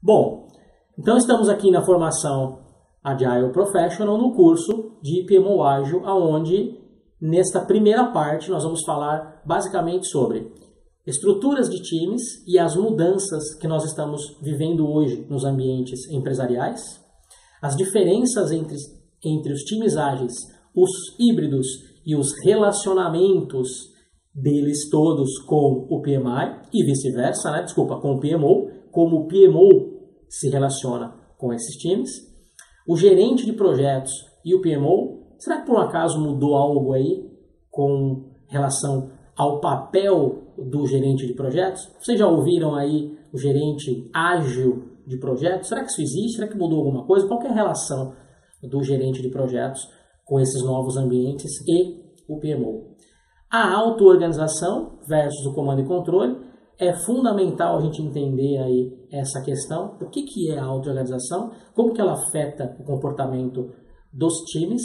Bom, então estamos aqui na formação Agile Professional no curso de PMO Ágil, onde nesta primeira parte nós vamos falar basicamente sobre estruturas de times e as mudanças que nós estamos vivendo hoje nos ambientes empresariais, as diferenças entre os times ágeis, os híbridos e os relacionamentos deles todos com o PMI e vice-versa, com o PMO, como o PMO se relaciona com esses times, o gerente de projetos e o PMO. Será que por um acaso mudou algo aí com relação ao papel do gerente de projetos? Vocês já ouviram aí o gerente ágil de projetos? Será que isso existe? Será que mudou alguma coisa? Qual que é a relação do gerente de projetos com esses novos ambientes e o PMO? A auto-organização versus o comando e controle. É fundamental a gente entender aí essa questão. O que é a auto-organização? Como que ela afeta o comportamento dos times?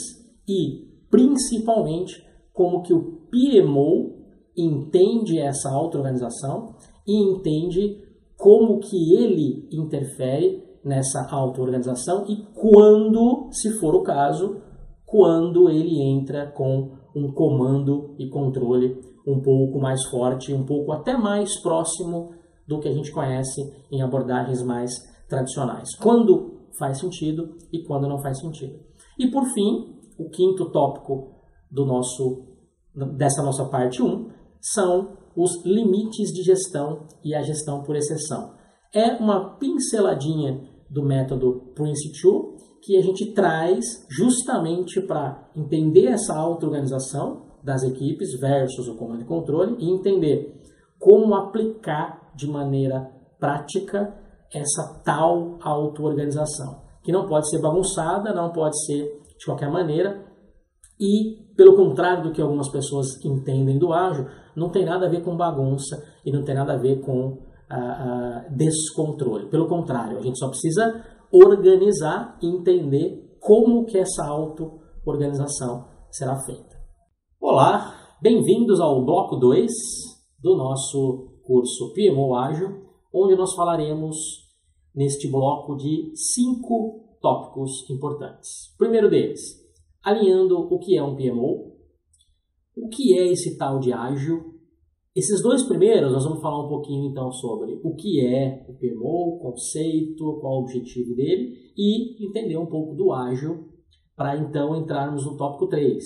E, principalmente, como que o PMO entende essa auto-organização e entende como que ele interfere nessa auto-organização e quando, se for o caso, quando ele entra com um comando e controle um pouco mais forte, um pouco até mais próximo do que a gente conhece em abordagens mais tradicionais. Quando faz sentido e quando não faz sentido. E por fim, o quinto tópico dessa nossa parte 1 são os limites de gestão e a gestão por exceção. É uma pinceladinha do método Prince2 que a gente traz justamente para entender essa auto-organização das equipes versus o comando e controle e entender como aplicar de maneira prática essa tal auto-organização, que não pode ser bagunçada, não pode ser de qualquer maneira e, pelo contrário do que algumas pessoas entendem do ágil, não tem nada a ver com bagunça e não tem nada a ver com descontrole. Pelo contrário, a gente só precisa organizar e entender como que essa auto-organização será feita. Olá, bem-vindos ao bloco 2 do nosso curso PMO Ágil, onde nós falaremos neste bloco de 5 tópicos importantes. O primeiro deles, alinhando o que é um PMO, o que é esse tal de ágil. Esses dois primeiros nós vamos falar um pouquinho então sobre o que é o PMO, o conceito, qual o objetivo dele e entender um pouco do ágil para então entrarmos no tópico 3.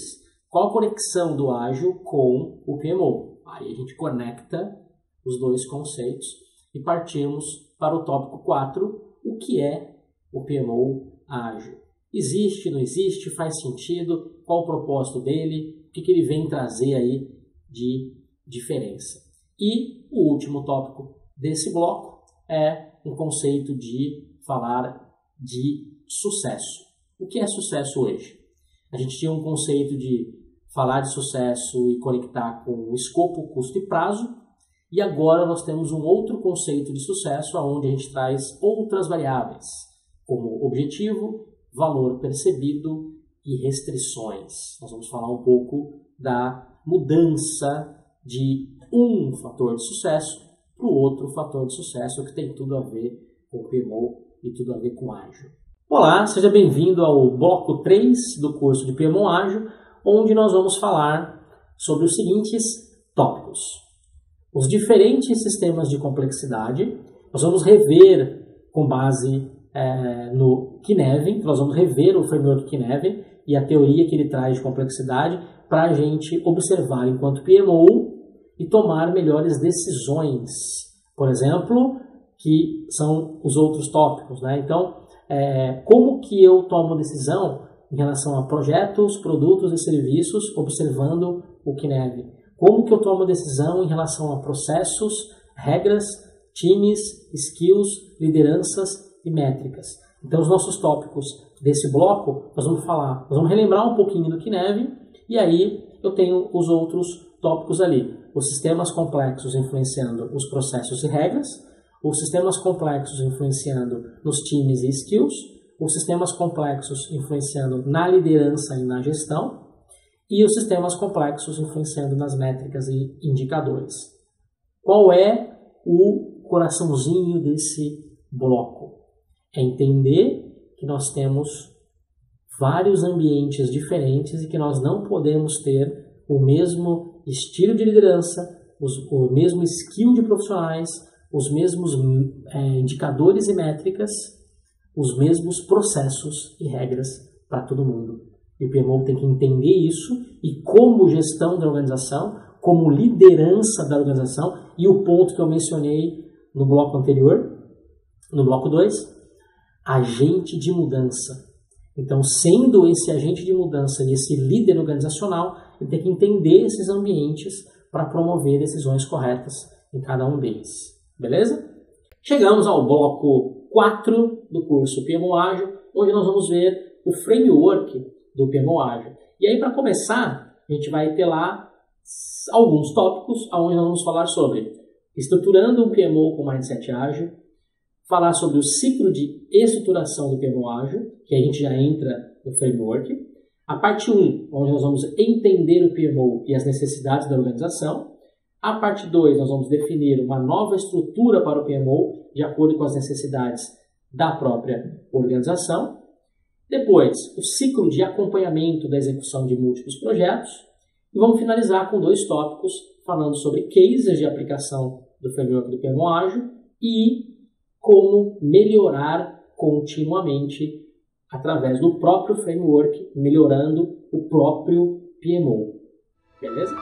Qual a conexão do ágil com o PMO? Aí a gente conecta os dois conceitos e partimos para o tópico 4, o que é o PMO ágil. Existe, não existe, faz sentido, qual o propósito dele, o que ele vem trazer aí de diferença. E o último tópico desse bloco é um conceito de falar de sucesso. O que é sucesso hoje? A gente tinha um conceito de falar de sucesso e conectar com o escopo, custo e prazo, e agora nós temos um outro conceito de sucesso onde a gente traz outras variáveis, como objetivo, valor percebido e restrições. Nós vamos falar um pouco da mudança de um fator de sucesso para o outro fator de sucesso que tem tudo a ver com o PMO e tudo a ver com ágil. Olá, seja bem-vindo ao bloco 3 do curso de PMO Ágil, onde nós vamos falar sobre os seguintes tópicos. Os diferentes sistemas de complexidade, nós vamos rever com base no Cynefin, nós vamos rever o framework Cynefin e a teoria que ele traz de complexidade para a gente observar enquanto PMO e tomar melhores decisões, por exemplo, que são os outros tópicos. Então, como que eu tomo decisão em relação a projetos, produtos e serviços, observando o Cynefin? Como que eu tomo decisão em relação a processos, regras, times, skills, lideranças e métricas? Então, os nossos tópicos desse bloco, nós vamos relembrar um pouquinho do Cynefin e aí eu tenho os outros tópicos ali. Os sistemas complexos influenciando os processos e regras, os sistemas complexos influenciando nos times e skills, os sistemas complexos influenciando na liderança e na gestão, e os sistemas complexos influenciando nas métricas e indicadores. Qual é o coraçãozinho desse bloco? É entender que nós temos vários ambientes diferentes e que nós não podemos ter o mesmo estilo de liderança, o mesmo skill de profissionais, os mesmos indicadores e métricas, os mesmos processos e regras para todo mundo. E o PMO tem que entender isso e como gestão da organização, como liderança da organização, e o ponto que eu mencionei no bloco anterior, no bloco 2, agente de mudança. Então, sendo esse agente de mudança e esse líder organizacional, ele tem que entender esses ambientes para promover decisões corretas em cada um deles. Beleza? Chegamos ao bloco 4 do curso PMO Ágil, onde nós vamos ver o framework do PMO Ágil. E aí, para começar, a gente vai ter lá alguns tópicos onde nós vamos falar sobre estruturando um PMO com Mindset Ágil, falar sobre o ciclo de estruturação do PMO Ágil, que a gente já entra no framework. A parte 1, onde nós vamos entender o PMO e as necessidades da organização. A parte 2, nós vamos definir uma nova estrutura para o PMO, de acordo com as necessidades da própria organização. Depois, o ciclo de acompanhamento da execução de múltiplos projetos. E vamos finalizar com 2 tópicos, falando sobre cases de aplicação do framework do PMO Ágil e como melhorar continuamente através do próprio framework, melhorando o próprio PMO. Beleza?